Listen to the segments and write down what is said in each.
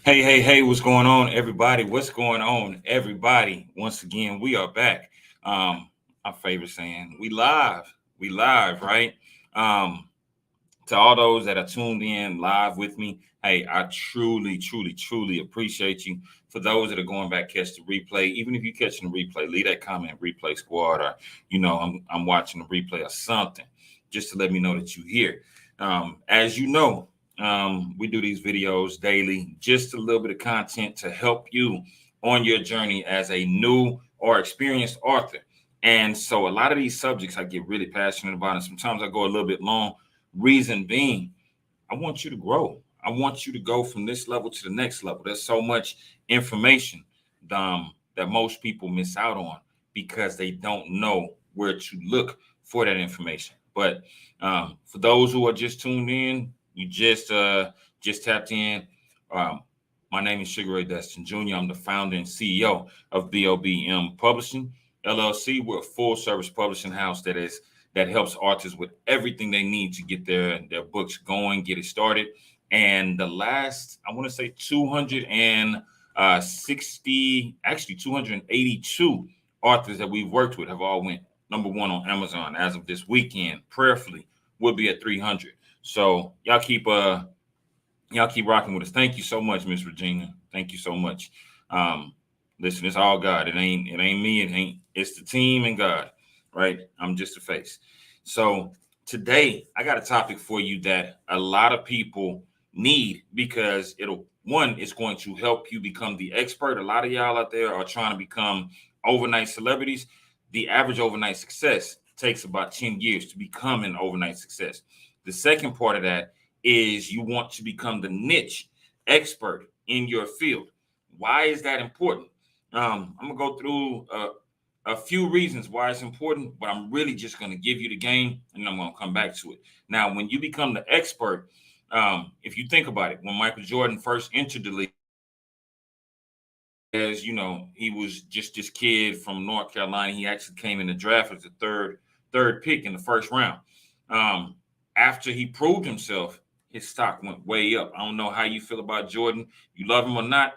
Hey, what's going on, everybody? What's going on, everybody? Once again, we are back. My favorite saying, we live, right? Um, to all those that are tuned in live with me, hey, I truly appreciate you. For those that are going back, catch the replay. Even if you're catching the replay, leave that comment, replay squad, or I'm watching the replay or something, just to let me know that you're here. As you know, we do these videos daily, just a little bit of content to help you on your journey as a new or experienced author. And so a lot of these subjects I get really passionate about, and sometimes I go a little bit long. Reason being, I want you to grow. I want you to go from this level to the next level. There's so much information that most people miss out on because they don't know where to look for that information. But for those who are just tuned in, you just tapped in. Um, my name is Ray Destin Jr. I'm the founder and CEO of BOBM Publishing LLC. We're a full service publishing house that helps authors with everything they need to get their books going, get it started. And the last, I want to say 260, actually 282 authors that we've worked with have all went number one on Amazon as of this weekend. Prayerfully, we'll be at 300. So y'all keep rocking with us. Thank you so much, Miss Regina. Thank you so much. Um, Listen, it's all God. It ain't me. It's the team and God, right? I'm just a face. So today I got a topic for you that a lot of people need because it's going to help you become the expert. A lot of y'all out there are trying to become overnight celebrities. The average overnight success takes about 10 years to become an overnight success. The second part of that is you want to become the niche expert in your field. Why is that important? I'm gonna go through a few reasons why it's important, but I'm really just gonna give you the game, and I'm gonna come back to it. Now, when you become the expert, if you think about it, when Michael Jordan first entered the league, as you know, he was just this kid from North Carolina. He actually came in the draft as the third pick in the first round. Um, After he proved himself, his stock went way up. I don't know how you feel about Jordan. You love him or not?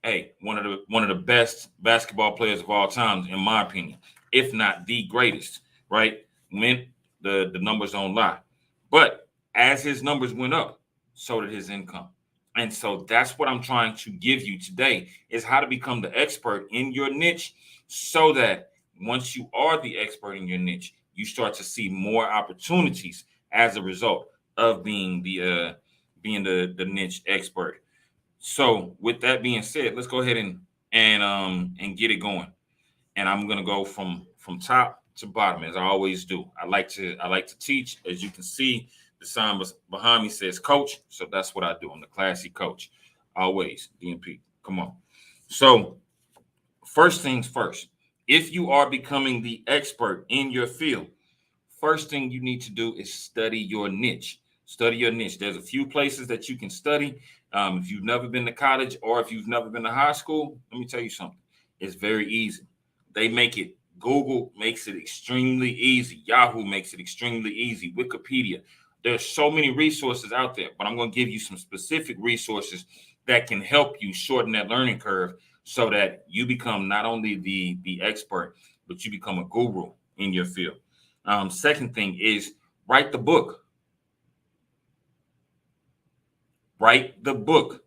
Hey, one of the best basketball players of all time, in my opinion, if not the greatest. Right? When the numbers don't lie, but as his numbers went up, so did his income. And so that's what I'm trying to give you today is how to become the expert in your niche so that once you are the expert in your niche, you start to see more opportunities as a result of being the niche expert. So with that being said, let's go ahead and get it going. And I'm gonna go from top to bottom as I always do. I like to teach. As you can see, the sign behind me says coach. So that's what I do. I'm the classy coach. Always DMP. Come on. So first things first, if you are becoming the expert in your field, first thing you need to do is study your niche. Study your niche. There's a few places that you can study. If you've never been to college or if you've never been to high school, let me tell you something. It's very easy. They make it, Google makes it extremely easy. Yahoo makes it extremely easy. Wikipedia. There's so many resources out there, but I'm going to give you some specific resources that can help you shorten that learning curve so that you become not only the expert, but you become a guru in your field. Second thing is write the book. Write the book.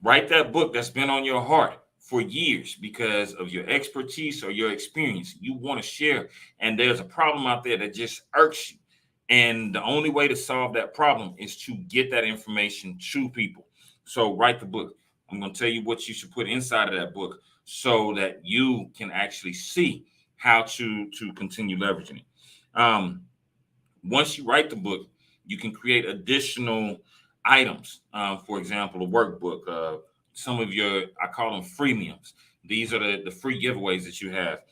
Write that book that's been on your heart for years because of your expertise or your experience. You want to share, and there's a problem out there that just irks you. And the only way to solve that problem is to get that information to people. So write the book. I'm going to tell you what you should put inside of that book so that you can actually see how to continue leveraging it. Um, Once you write the book, you can create additional items. For example, a workbook, some of your, I call them freemiums. These are the free giveaways that you have.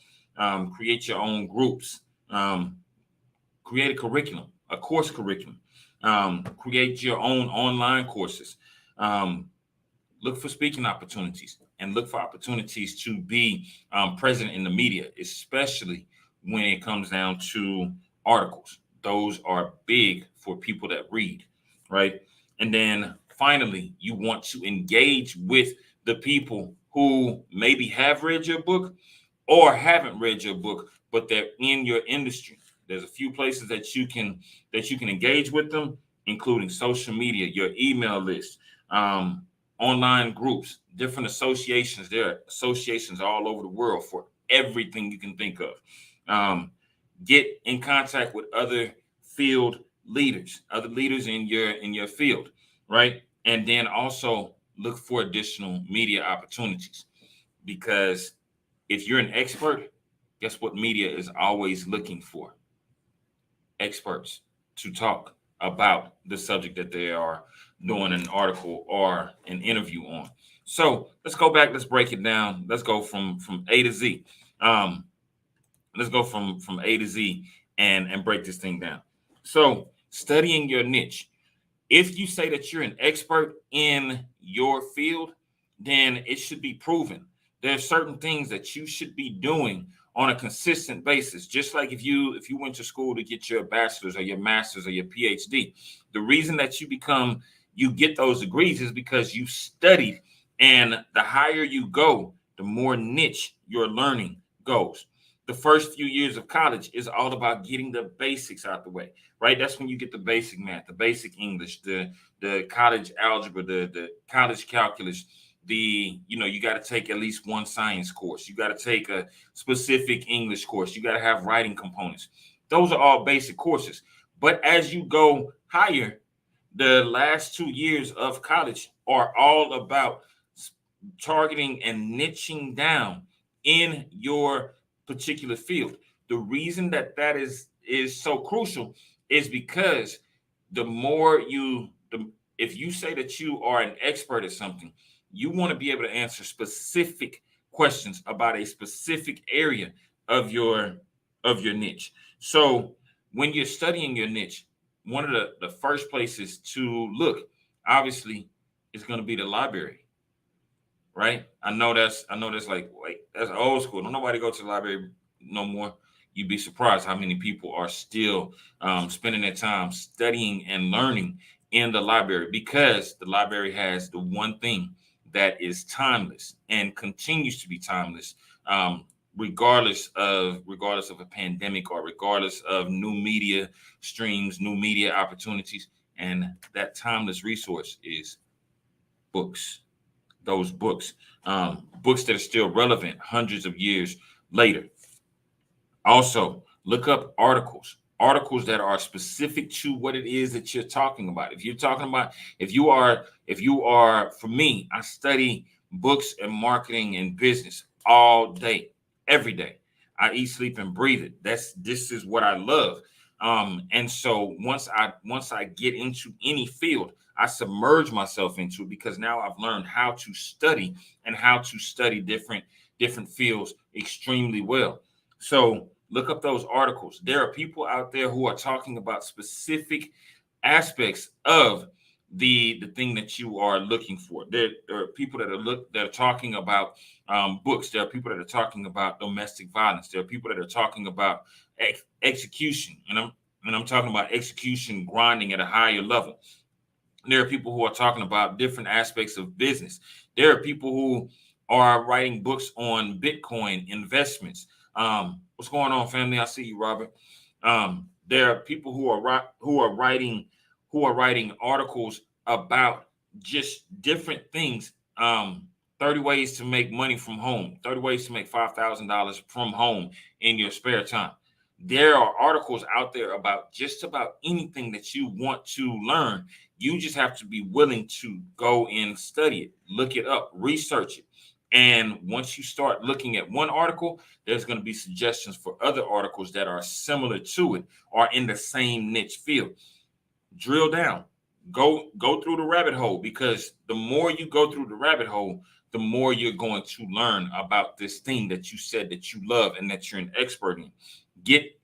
Create your own groups. Create a curriculum, a course curriculum. Create your own online courses. Um, Look for speaking opportunities and look for opportunities to be present in the media, especially when it comes down to articles. Those are big for people that read, right? And then finally, you want to engage with the people who maybe have read your book or haven't read your book, but they're in your industry. There's a few places that you can engage with them, including social media, your email list, online groups, different associations. There are associations all over the world for everything you can think of. Get in contact with other field leaders, other leaders in your field, right? And then also look for additional media opportunities, because if you're an expert, guess what media is always looking for? Experts to talk about the subject that they are doing an article or an interview on. So let's go back. Let's break it down. Let's go from A to Z. Let's go from A to Z and break this thing down. So studying your niche. If you say that you're an expert in your field, then it should be proven. There are certain things that you should be doing on a consistent basis. Just like if you went to school to get your bachelor's or your master's or your PhD, the reason that you get those degrees is because you studied. And the higher you go, the more niche your learning goes. The first few years of college is all about getting the basics out the way, right? That's when you get the basic math, the basic English, the college algebra, the college calculus. You got to take at least one science course. You got to take a specific English course. You got to have writing components. Those are all basic courses. But as you go higher, the last 2 years of college are all about targeting and niching down in your particular field. The reason that is so crucial is because if you say that you are an expert at something, you want to be able to answer specific questions about a specific area of your niche. So when you're studying your niche, one of the first places to look, obviously, is going to be the library. Right? I know that's like, wait, that's old school. Don't nobody go to the library no more. You'd be surprised how many people are still spending their time studying and learning in the library, because the library has the one thing that is timeless and continues to be timeless, regardless of a pandemic or regardless of new media streams, new media opportunities. And that timeless resource is books. Those books that are still relevant hundreds of years later. Also, look up articles that are specific to what it is that you're talking about. If you are, for me, I study books and marketing and business all day, every day. I eat, sleep, and breathe it. This is what I love. And so once I get into any field, I submerge myself into it, because now I've learned how to study and how to study different fields extremely well. So look up those articles. There are people out there who are talking about specific aspects of the thing that you are looking for. There are people that are talking about books. There are people that are talking about domestic violence. There are people that are talking about execution, and I'm talking about execution grinding at a higher level. There are people who are talking about different aspects of business. There are people who are writing books on Bitcoin investments. What's going on, family? I see you, Robert. There are people who are writing articles about just different things. 30 ways to make money from home. 30 ways to make $5,000 from home in your spare time. There are articles out there about just about anything that you want to learn. You just have to be willing to go and study it, look it up, research it. And once you start looking at one article, there's going to be suggestions for other articles that are similar to it or in the same niche field. Drill down, go through the rabbit hole, because the more you go through the rabbit hole, the more you're going to learn about this thing that you said that you love and that you're an expert in. Get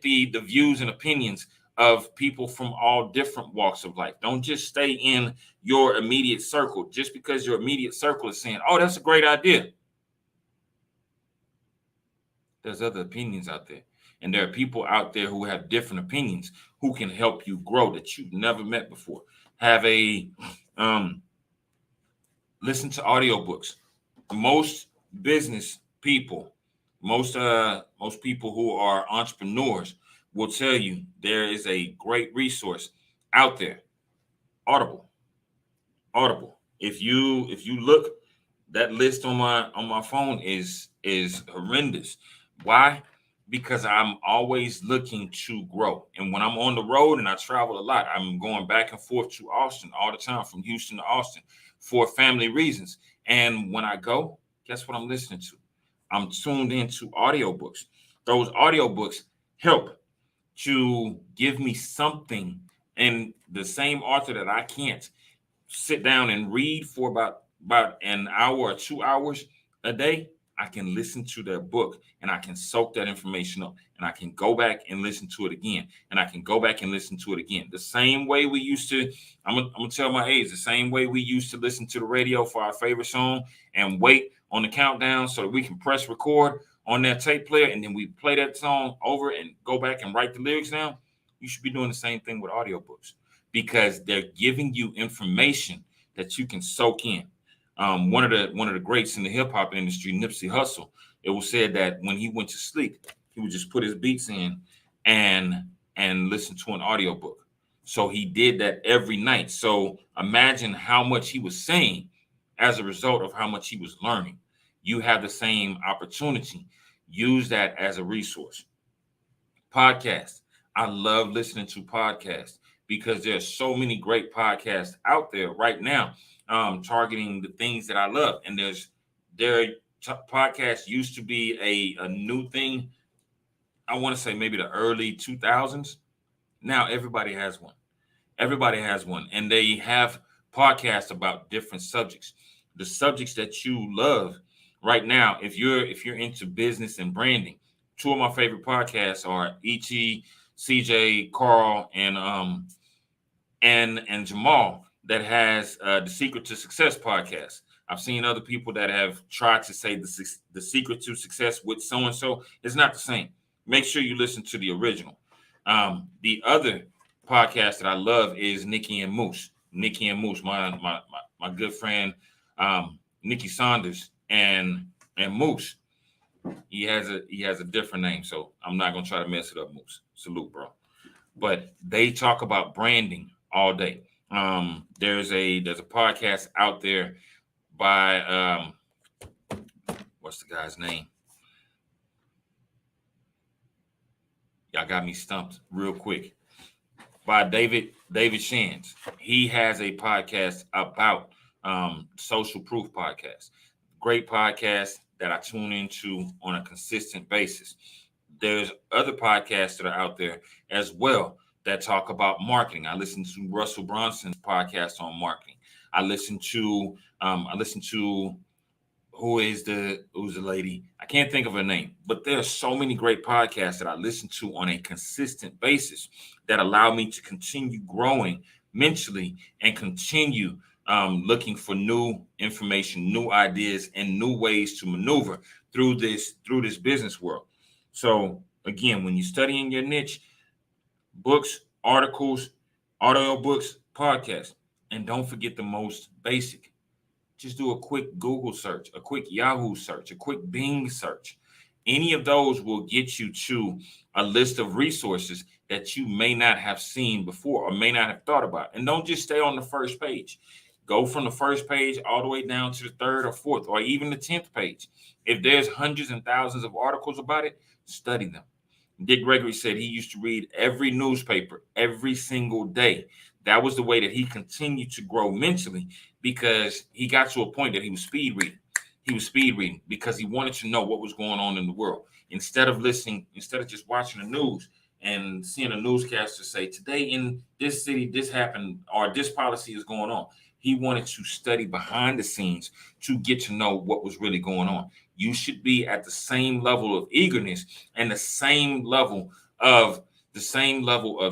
the views and opinions of people from all different walks of life. Don't just stay in your immediate circle. Just because your immediate circle is saying, oh, that's a great idea, there's other opinions out there. And there are people out there who have different opinions who can help you grow that you've never met before. Have a Listen to audiobooks. Most business people, most people who are entrepreneurs will tell you there is a great resource out there. Audible. If you look, that list on my phone is horrendous. Why? Because I'm always looking to grow. And when I'm on the road and I travel a lot, I'm going back and forth to Austin all the time, from Houston to Austin, for family reasons. And when I go, guess what I'm listening to? I'm tuned into audiobooks. Those audiobooks help to give me something, and the same author that I can't sit down and read for about an hour or 2 hours a day, I can listen to their book and I can soak that information up, and I can go back and listen to it again, and I can go back and listen to it again. The same way we used to, I'm gonna tell my age, the same way we used to listen to the radio for our favorite song and wait on the countdown so that we can press record on that tape player, and then we play that song over and go back and write the lyrics down. You should be doing the same thing with audiobooks, because they're giving you information that you can soak in. One of the greats in the hip hop industry, Nipsey Hussle, it was said that when he went to sleep, he would just put his beats in and listen to an audiobook. So he did that every night. So imagine how much he was saying as a result of how much he was learning. You have the same opportunity. Use that as a resource. Podcasts. I love listening to podcasts because there's so many great podcasts out there right now, targeting the things that I love. And podcasts used to be a new thing. I want to say maybe the early 2000s. Now everybody has one. Everybody has one, and they have podcasts about different subjects. The subjects that you love right now, if you're into business and branding, two of my favorite podcasts are E.T., CJ, Carl, and Jamal, that has the Secret to Success podcast. I've seen other people that have tried to say the secret to success with so and so. It's not the same. Make sure you listen to the original. The other podcast that I love is Nikki and Moose. Nikki and Moose, my good friend Nikki Saunders and Moose. He has a different name, so I'm not gonna try to mess it up, Moose. Salute, bro. But they talk about branding all day. There's a podcast out there by what's the guy's name? Y'all got me stumped real quick. By David Shands. He has a podcast about social proof podcast. Great podcast that I tune into on a consistent basis. There's other podcasts that are out there as well that talk about marketing. I listen to Russell Bronson's podcast on marketing. I listen to who's the lady? I can't think of her name, but there are so many great podcasts that I listen to on a consistent basis that allow me to continue growing mentally and continue looking for new information, new ideas, and new ways to maneuver through this business world. So again, when you're studying your niche, books, articles, audiobooks, podcasts, and don't forget the most basic. Just do a quick Google search, a quick Yahoo search, a quick Bing search. Any of those will get you to a list of resources that you may not have seen before or may not have thought about. And don't just stay on the first page. Go from the first page all the way down to the third or fourth or even the 10th page. If there's hundreds and thousands of articles about it, study them. Dick Gregory said he used to read every newspaper every single day. That was the way that he continued to grow mentally, because he got to a point that he was speed reading. He was speed reading because he wanted to know what was going on in the world. Instead of just watching the news and seeing a newscaster say, today in this city, this happened, or this policy is going on. He wanted to study behind the scenes to get to know what was really going on. You should be at the same level of eagerness and the same level of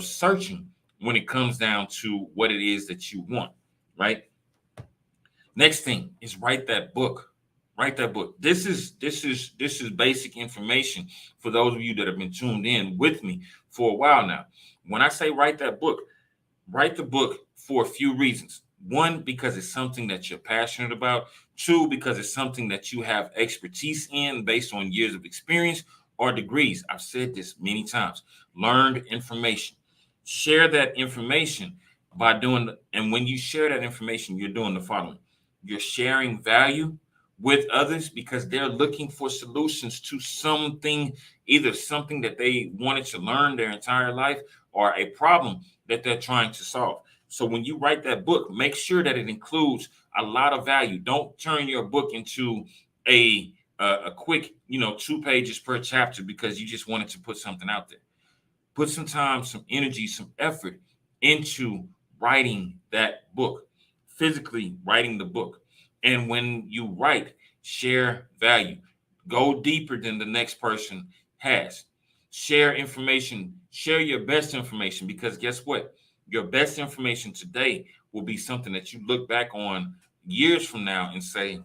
searching when it comes down to what it is that you want, right? Next thing is write that book. Write that book. This is basic information for those of you that have been tuned in with me for a while now. When I say write that book, write the book for a few reasons. One, because it's something that you're passionate about. Two, because it's something that you have expertise in based on years of experience or degrees. I've said this many times. Learned information. Share that information by doing, and when you share that information, you're doing the following. You're sharing value with others because they're looking for solutions to something, either something that they wanted to learn their entire life or a problem that they're trying to solve. So when you write that book, make sure that it includes a lot of value. Don't turn your book into a quick, 2 pages per chapter because you just wanted to put something out there. Put some time, some energy, some effort into writing that book, physically writing the book. And when you write, share value. Go deeper than the next person has. Share information, share your best information, because guess what? Your best information today will be something that you look back on years from now and say,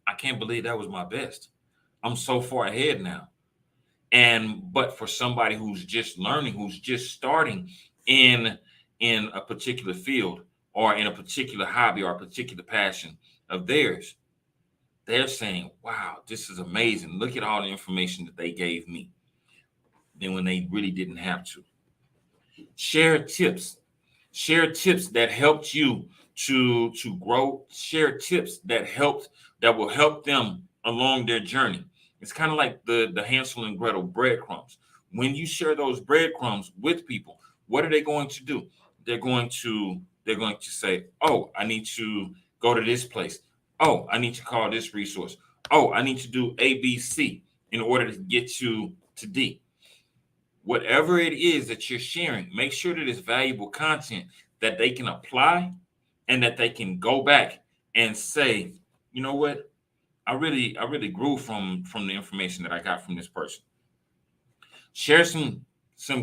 I can't believe that was my best. I'm so far ahead now. But for somebody who's just learning, who's just starting in a particular field or in a particular hobby or a particular passion of theirs, they're saying, wow, this is amazing. Look at all the information that they gave me. Then when they really didn't have to. Share tips that helped you to grow. Share tips that will help them along their journey. It's kind of like the Hansel and Gretel breadcrumbs. When you share those breadcrumbs with people, what are they going to do? They're going to say, oh, I need to go to this place. Oh, I need to call this resource. Oh, I need to do ABC in order to get to D. Whatever it is that you're sharing, make sure that it's valuable content that they can apply and that they can go back and say, you know what? I really grew from the information that I got from this person. Share some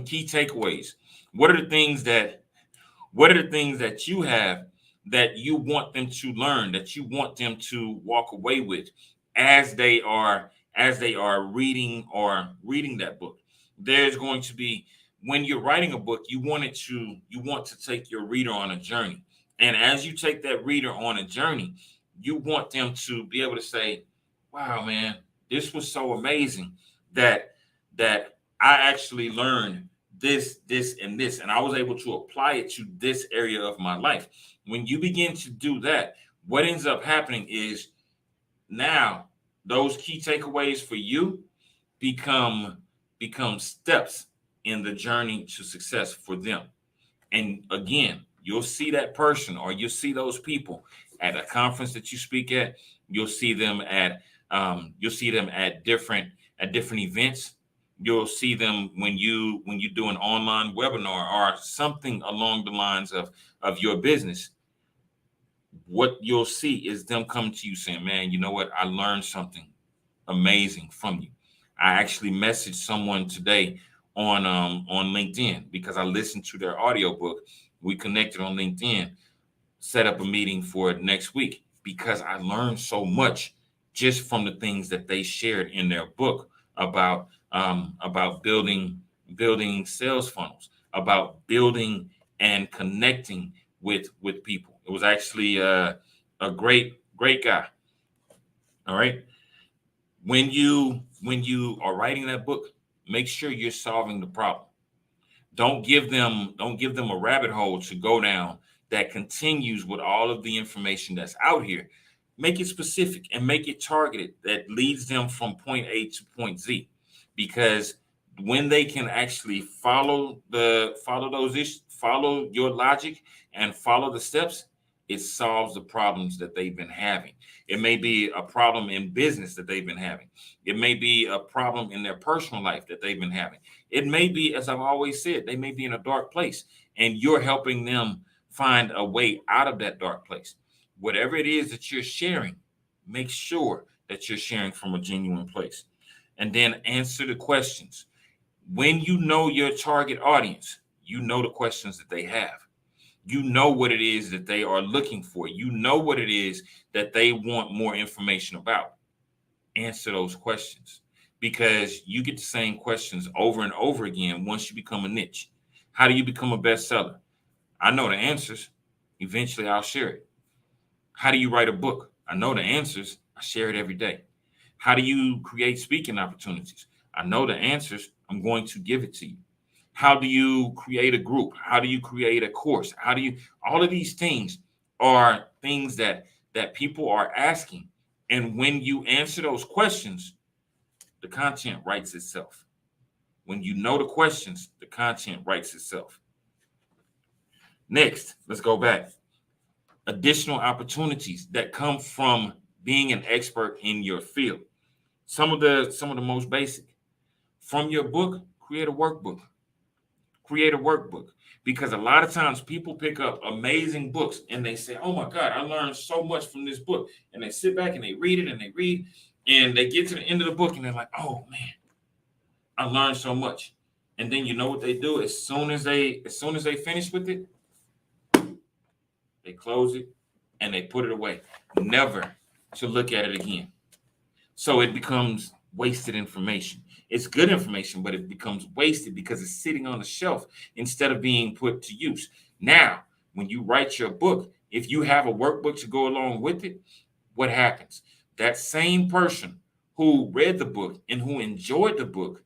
key takeaways. What are the things that you have that you want them to learn, that you want them to walk away with as they are reading that book? There's going to be, when you're writing a book, you want to take your reader on a journey. And as you take that reader on a journey, you want them to be able to say, wow, man, this was so amazing that I actually learned this, and this, and I was able to apply it to this area of my life. When you begin to do that, what ends up happening is now those key takeaways for you become steps in the journey to success for them. And again, you'll see that person, or you'll see those people at a conference that you speak at. You'll see them at different events. You'll see them when you do an online webinar or something along the lines of your business. What you'll see is them coming to you saying, man, you know what? I learned something amazing from you. I actually messaged someone today on LinkedIn because I listened to their audiobook. We connected on LinkedIn, set up a meeting for next week because I learned so much just from the things that they shared in their book about building sales funnels, about building and connecting with people. It was actually a great guy. All right. When you are writing that book, make sure you're solving the problem. Don't give them a rabbit hole to go down that continues with all of the information that's out here. Make it specific and make it targeted that leads them from point A to point Z. Because when they can actually follow your logic and follow the steps, it solves the problems that they've been having. It may be a problem in business that they've been having. It may be a problem in their personal life that they've been having. It may be, as I've always said, they may be in a dark place and you're helping them find a way out of that dark place. Whatever it is that you're sharing, make sure that you're sharing from a genuine place. And then answer the questions. When you know your target audience, you know the questions that they have. You know what it is that they are looking for. You know what it is that they want more information about. Answer those questions, because you get the same questions over and over again once you become a niche. How do you become a bestseller? I know the answers. Eventually, I'll share it. How do you write a book? I know the answers. I share it every day. How do you create speaking opportunities? I know the answers. I'm going to give it to you. How do you create a group? How do you create a course? How do you, all of these things are things that people are asking. And when you answer those questions, the content writes itself. When you know the questions, the content writes itself. Next, let's go back. Additional opportunities that come from being an expert in your field. Some of the most basic. From your book, create a workbook. Create a workbook. Because a lot of times people pick up amazing books and they say, oh my God, I learned so much from this book. And they sit back and they read it and they read, and they get to the end of the book and they're like, oh man, I learned so much. And then you know what they do? As soon as they finish with it, they close it and they put it away, never to look at it again. So it becomes wasted information. It's good information, but it becomes wasted because it's sitting on the shelf instead of being put to use. Now, when you write your book, if you have a workbook to go along with it, what happens? That same person who read the book and who enjoyed the book,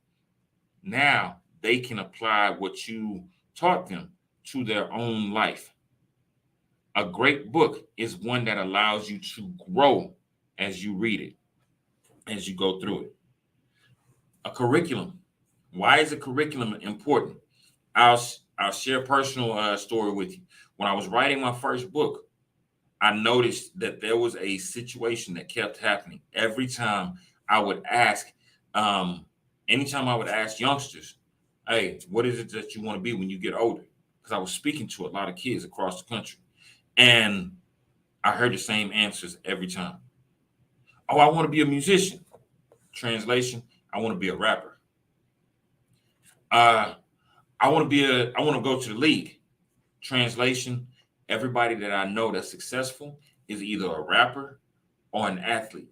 now they can apply what you taught them to their own life. A great book is one that allows you to grow as you read it, as you go through it. A curriculum. Why is a curriculum important? I'll share a personal story with you. When I was writing my first book, I noticed that there was a situation that kept happening. Every time I would ask, anytime I would ask youngsters, hey, what is it that you want to be when you get older? Because I was speaking to a lot of kids across the country. And I heard the same answers every time. Oh, I want to be a musician. Translation, I want to be a rapper. I want to go to the league. Translation, everybody that I know that's successful is either a rapper or an athlete.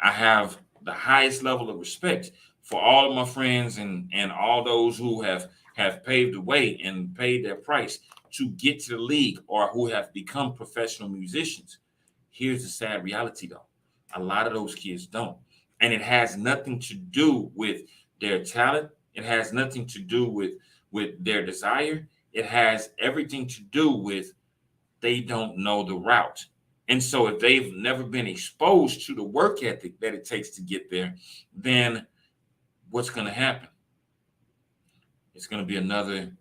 I have the highest level of respect for all of my friends and all those who have paved the way and paid their price to get to the league or who have become professional musicians. Here's the sad reality, though. A lot of those kids don't. And it has nothing to do with their talent. It has nothing to do with their desire. It has everything to do with they don't know the route. And so if they've never been exposed to the work ethic that it takes to get there, then what's going to happen? It's going to be another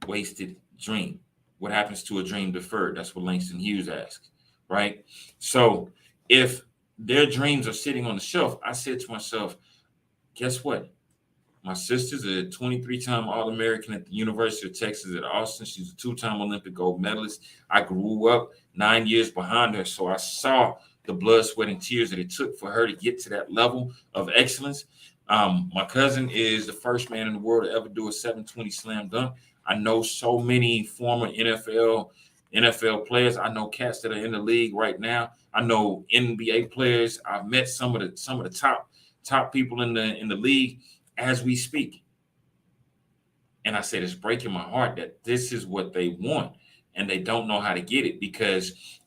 wasted dream. What happens to a dream deferred? That's what Langston Hughes asked, right? So if their dreams are sitting on the shelf, I said to myself, guess what? My sister's a 23-time All-American at the University of Texas at Austin. She's a 2-time Olympic gold medalist. I grew up 9 years behind her, so I saw the blood, sweat, and tears that it took for her to get to that level of excellence. My cousin is the first man in the world to ever do a 720 slam dunk. I know so many former NFL players. I know cats that are in the league right now. I know NBA players. I've met some of the top people in the league as we speak. And I said, it's breaking my heart that this is what they want and they don't know how to get it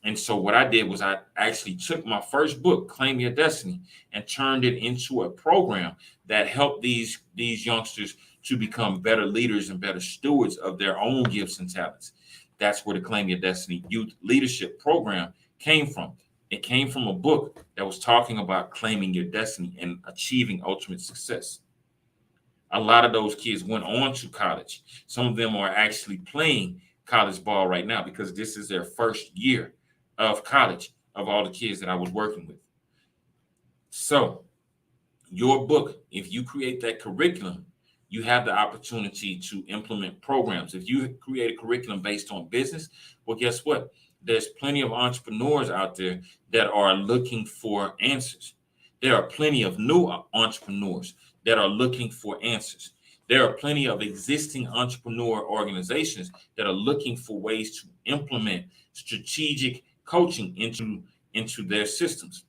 and so what I did was I actually took my first book, Claim Your Destiny, and turned it into a program that helped these youngsters to become better leaders and better stewards of their own gifts and talents. That's where the Claim Your Destiny Youth Leadership Program came from. It came from a book that was talking about claiming your destiny and achieving ultimate success. A lot of those kids went on to college. Some of them are actually playing college ball right now because this is their first year of college of all the kids that I was working with. So your book, if you create that curriculum, you have the opportunity to implement programs. If you create a curriculum based on business, well, guess what? There's plenty of entrepreneurs out there that are looking for answers. There are plenty of new entrepreneurs that are looking for answers. There are plenty of existing entrepreneur organizations that are looking for ways to implement strategic coaching into their systems.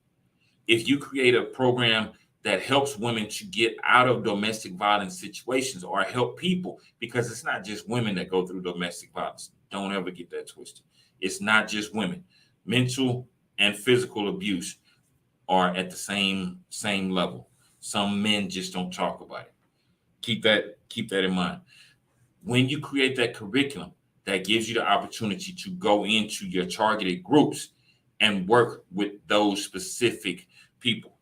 If you create a program that helps women to get out of domestic violence situations or help people, because it's not just women that go through domestic violence. Don't ever get that twisted. It's not just women. Mental and physical abuse are at the same level. Some men just don't talk about it. Keep that in mind. When you create that curriculum, that gives you the opportunity to go into your targeted groups and work with those specific people.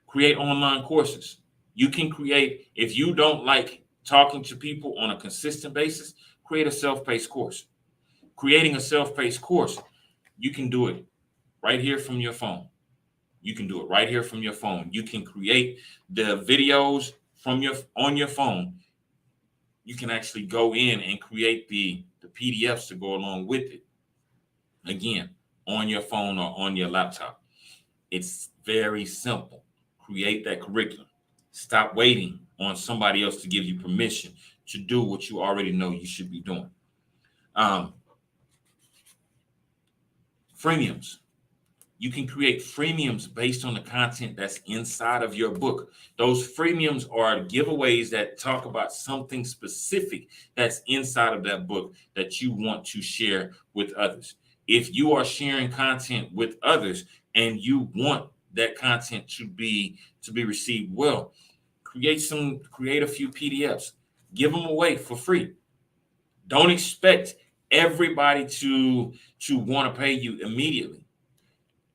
Create online courses. You can create, if you don't like talking to people on a consistent basis, create a self-paced course. Creating a self-paced course, you can do it right here from your phone. You can do it right here from your phone. You can create the videos from on your phone. You can actually go in and create the PDFs to go along with it. Again, on your phone or on your laptop. It's very simple. Create that curriculum. Stop waiting on somebody else to give you permission to do what you already know you should be doing. Freemiums. You can create freemiums based on the content that's inside of your book. Those freemiums are giveaways that talk about something specific that's inside of that book that you want to share with others. If you are sharing content with others and you want that content to be received well, create a few PDFs, give them away for free. Don't expect everybody to want to pay you immediately.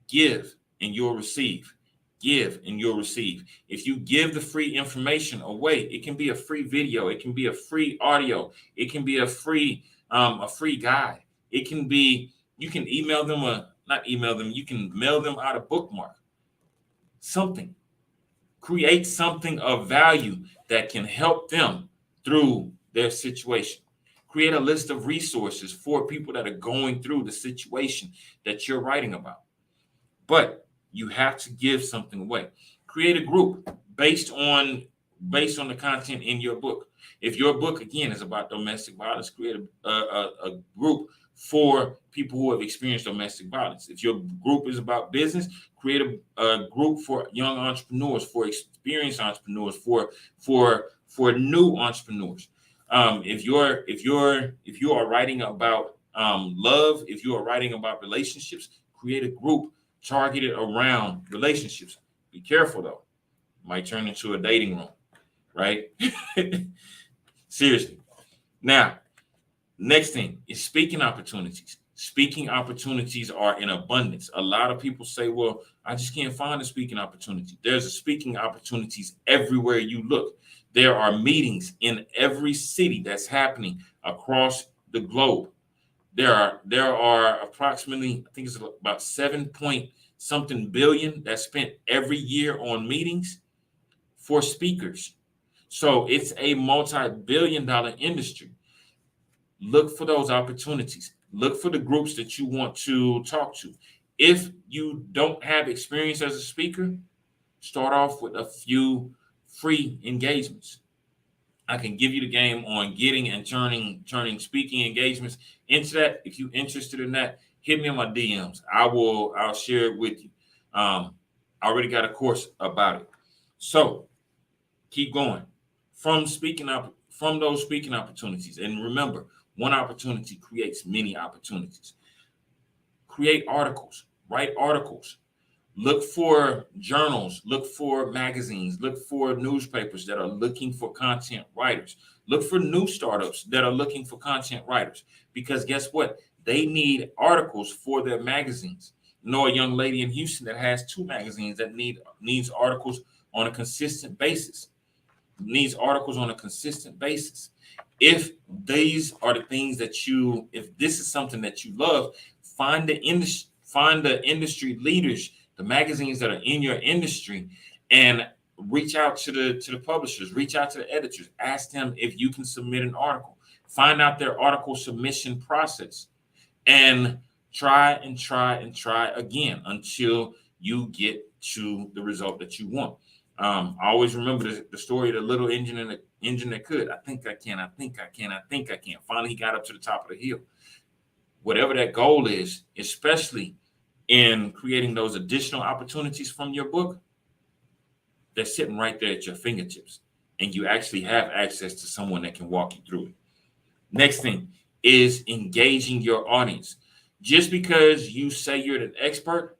Give and you'll receive. Give and you'll receive. If you give the free information away, it can be a free video, it can be a free audio, it can be a free guide. It can be, you can email them you can mail them out a bookmark. Something. Create something of value that can help them through their situation. Create a list of resources for people that are going through the situation that you're writing about. But you have to give something away. Create a group based on the content in your book. If your book, again, is about domestic violence, create a group for people who have experienced domestic violence. If your group is about business, create a group for young entrepreneurs, for experienced entrepreneurs, for new entrepreneurs. If you are writing about love, if you are writing about relationships, create a group targeted around relationships. Be careful though. It might turn into a dating room, right? Seriously. Now, next thing is speaking opportunities. Speaking opportunities are in abundance. A lot of people say, well, I just can't find a speaking opportunity. There's a speaking opportunities everywhere you look. There are meetings in every city that's happening across the globe. There are approximately, I think it's about 7-point-something billion that's spent every year on meetings for speakers. So it's a multi-billion-dollar industry. Look for those opportunities. Look for the groups that you want to talk to. If you don't have experience as a speaker, start off with a few free engagements. I can give you the game on getting and turning speaking engagements into that. If you're interested in that, hit me on my DMs. I'll share it with you. I already got a course about it. So keep going from those speaking opportunities. And remember, one opportunity creates many opportunities. Create articles, write articles. Look for journals, look for magazines, look for newspapers that are looking for content writers. Look for new startups that are looking for content writers. Because guess what? They need articles for their magazines. I know a young lady in Houston that has 2 magazines that needs articles on a consistent basis. If these are the things that if this is something that you love, find the industry leaders, the magazines that are in your industry, and reach out to the publishers, reach out to the editors, ask them if you can submit an article, find out their article submission process, and try again until you get to the result that you want. I always remember the story of the little engine and the engine that could. I think I can. Finally, he got up to the top of the hill. Whatever that goal is, especially in creating those additional opportunities from your book, they're sitting right there at your fingertips, and you actually have access to someone that can walk you through it. Next thing is engaging your audience. Just because you say you're an expert,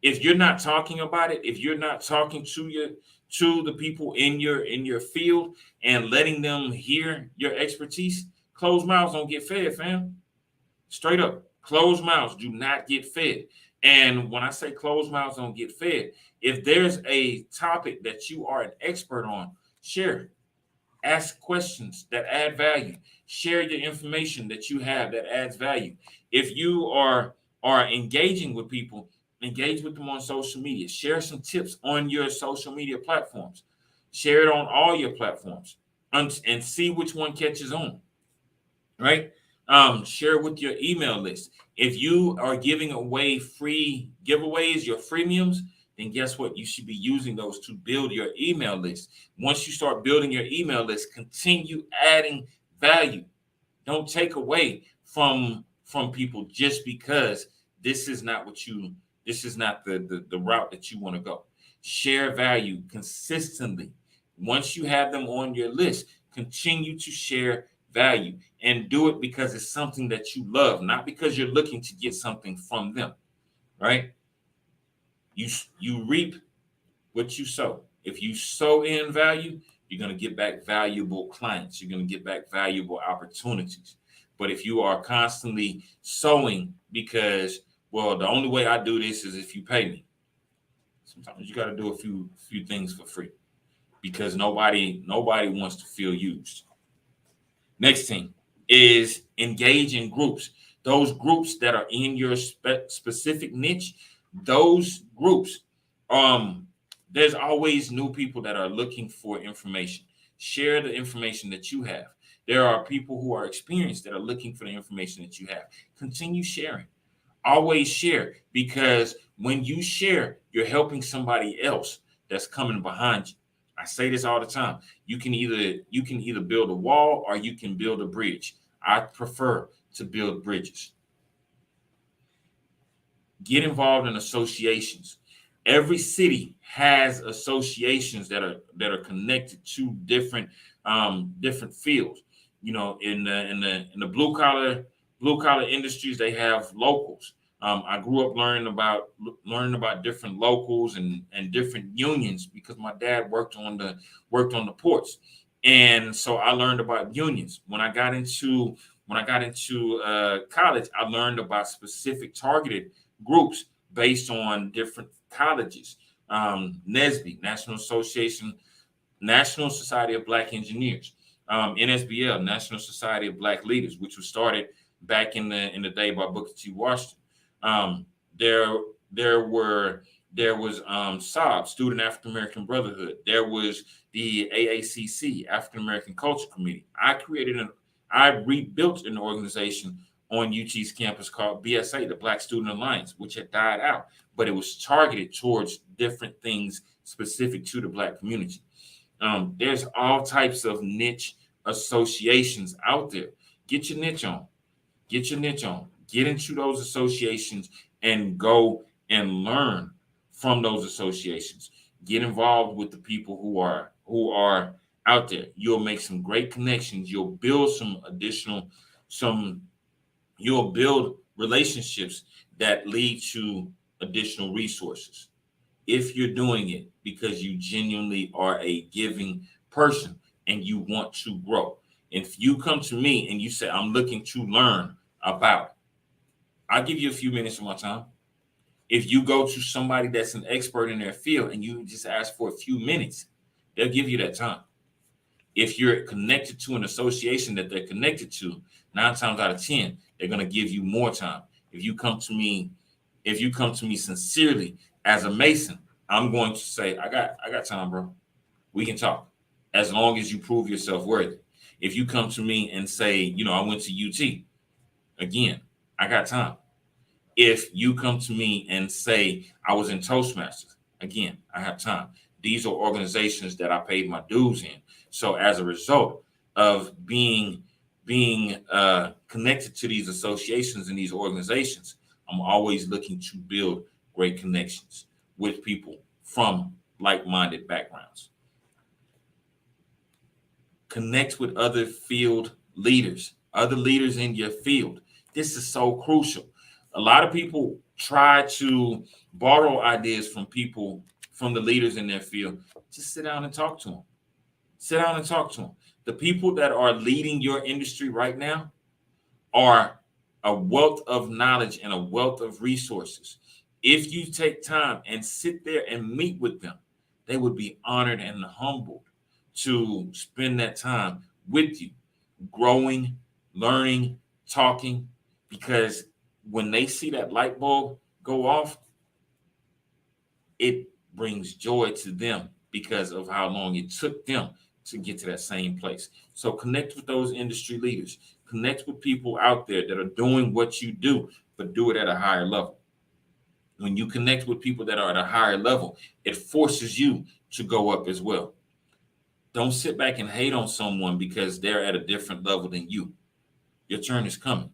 if you're not talking about it, if you're not talking to the people in your field and letting them hear your expertise, closed mouths don't get fed, fam. Straight up, closed mouths do not get fed. And when I say closed mouths don't get fed, if there's a topic that you are an expert on, share. Ask questions that add value. Share your information that you have that adds value. If you are engaging with people, engage with them on social media. Share some tips on your social media platforms. Share it on all your platforms and see which one catches on. Right? Share with your email list. If you are giving away free giveaways, your freemiums, then guess what? You should be using those to build your email list. Once you start building your email list, continue adding value. Don't take away from people just because this is not the route that you want to go. Share value consistently. Once you have them on your list, continue to share value and do it because it's something that you love, not because you're looking to get something from them, right? You reap what you sow. If you sow in value, you're going to get back valuable clients. You're going to get back valuable opportunities. But if you are constantly sowing because, well, the only way I do this is if you pay me. Sometimes you got to do a few things for free because nobody wants to feel used. Next thing is engage in groups. Those groups that are in your specific niche, those groups, there's always new people that are looking for information. Share the information that you have. There are people who are experienced that are looking for the information that you have. Continue sharing. Always share, because when you share, you're helping somebody else that's coming behind you. I say this all the time. You can either build a wall or you can build a bridge. I prefer to build bridges. Get involved in associations. Every city has associations that are connected to different fields. You know, in the blue collar industries, they have locals. I grew up learning about different locals and different unions because my dad worked on the ports, and so I learned about unions. When I got into college, I learned about specific targeted groups based on different colleges. NSBE, National Society of Black Engineers, NSBL, National Society of Black Leaders, which was started back in the day by Booker T. Washington. There was SAB, Student African American Brotherhood. There was the AACC, African American Culture Committee. I rebuilt an organization on UT's campus called BSA, the Black Student Alliance, which had died out, but it was targeted towards different things specific to the Black community. There's all types of niche associations out there. Get your niche on. Get into those associations and go and learn from those associations. Get involved with the people who are out there. You'll make some great connections. You'll build you'll build relationships that lead to additional resources. If you're doing it because you genuinely are a giving person and you want to grow. If you come to me and you say, I'm looking to learn about, I'll give you a few minutes of my time. If you go to somebody that's an expert in their field and you just ask for a few minutes, they'll give you that time. If you're connected to an association that they're connected to, 9 times out of 10, they're going to give you more time. If you come to me sincerely as a Mason, I'm going to say, I got time, bro. We can talk as long as you prove yourself worthy. If you come to me and say, I went to UT, again, I got time. If you come to me and say, I was in Toastmasters, again, I have time. These are organizations that I paid my dues in. So as a result of being connected to these associations and these organizations, I'm always looking to build great connections with people from like-minded backgrounds. Connect with other field leaders, other leaders in your field. This is so crucial. A lot of people try to borrow ideas from people, from the leaders in their field. Just sit down and talk to them. Sit down and talk to them. The people that are leading your industry right now are a wealth of knowledge and a wealth of resources. If you take time and sit there and meet with them, they would be honored and humbled to spend that time with you, growing, learning, talking, because when they see that light bulb go off, it brings joy to them because of how long it took them to get to that same place. So connect with those industry leaders. Connect with people out there that are doing what you do, but do it at a higher level. When you connect with people that are at a higher level, it forces you to go up as well. Don't sit back and hate on someone because they're at a different level than you. Your turn is coming.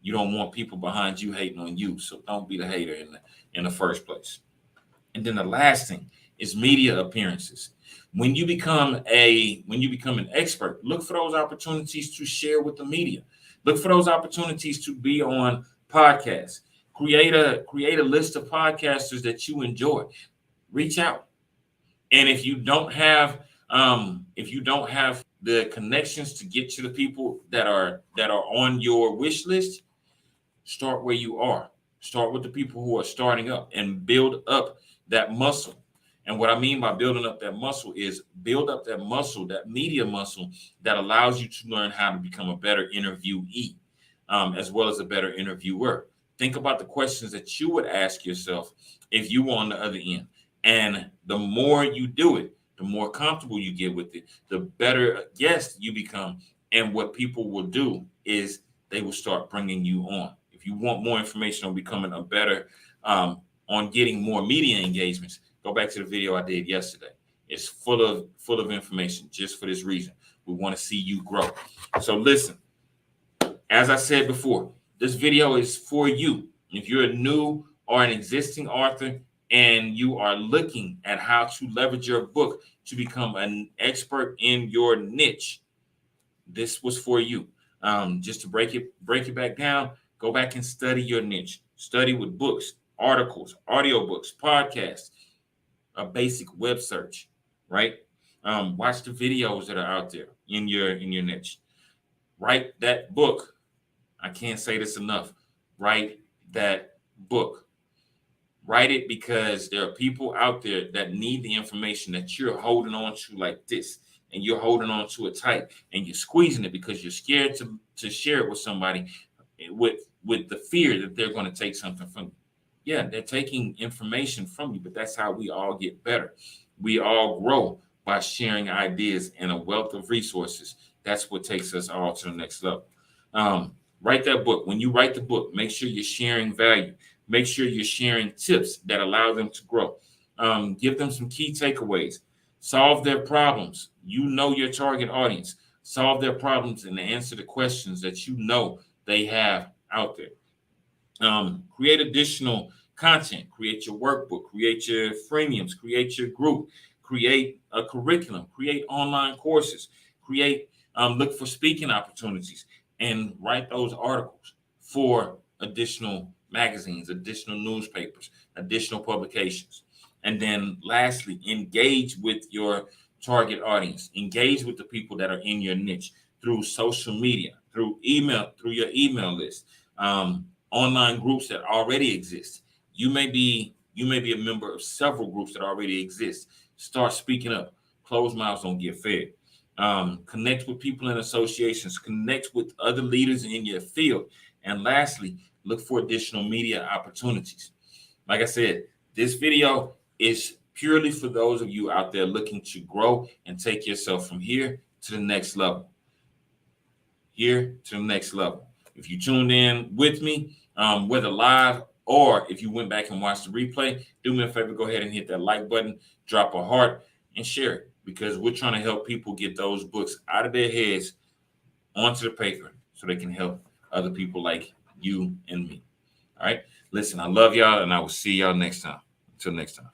You don't want people behind you hating on you, so don't be the hater in the first place. And then the last thing is media appearances. When you become an expert, look for those opportunities to share with the media. Look for those opportunities to be on podcasts. Create a list of podcasters that you enjoy. Reach out. And if you don't have the connections to get to the people that are on your wish list, start where you are. Start with the people who are starting up and build up that muscle. And what I mean by building up that muscle is build up that muscle, that media muscle that allows you to learn how to become a better interviewee, as well as a better interviewer. Think about the questions that you would ask yourself if you were on the other end. And the more you do it, the more comfortable you get with it, the better guest you become. And what people will do is they will start bringing you on. If you want more information on becoming a better, on getting more media engagements, go back to the video I did yesterday. It's full of information just for this reason. We want to see you grow. So listen, as I said before, this video is for you. If you're a new or an existing author and you are looking at how to leverage your book to become an expert in your niche, this was for you. Just to break it back down, go back and study your niche. Study with books, articles, audiobooks, podcasts, a basic web search, right? Watch the videos that are out there in your niche. Write that book. I can't say this enough. Write that book. Write it because there are people out there that need the information that you're holding on to like this, and you're holding on to it tight, and you're squeezing it because you're scared to share it with somebody with the fear that they're going to take something from you. Yeah, they're taking information from you, but that's how we all get better. We all grow by sharing ideas and a wealth of resources. That's what takes us all to the next level. Write that book. When you write the book, make sure you're sharing value. Make sure you're sharing tips that allow them to grow. Give them some key takeaways. Solve their problems. You know your target audience. Solve their problems and answer the questions that you know they have out there. Create additional content. Create your workbook. Create your freemiums. Create your group. Create a curriculum. Create online courses. Look for speaking opportunities and write those articles for additional magazines, additional newspapers, additional publications. And then lastly, engage with your target audience. Engage with the people that are in your niche through social media, through email, through your email list, online groups that already exist. You may be a member of several groups that already exist. Start speaking up. Closed mouths don't get fed. Connect with people in associations. Connect with other leaders in your field. And lastly, look for additional media opportunities. Like I said, this video is purely for those of you out there looking to grow and take yourself from here to the next level. Here to the next level. If you tuned in with me, whether live or if you went back and watched the replay, do me a favor, go ahead and hit that like button, drop a heart, and share it, because we're trying to help people get those books out of their heads onto the paper so they can help other people like you and me. All right. Listen, I love y'all, and I will see y'all next time. Until next time.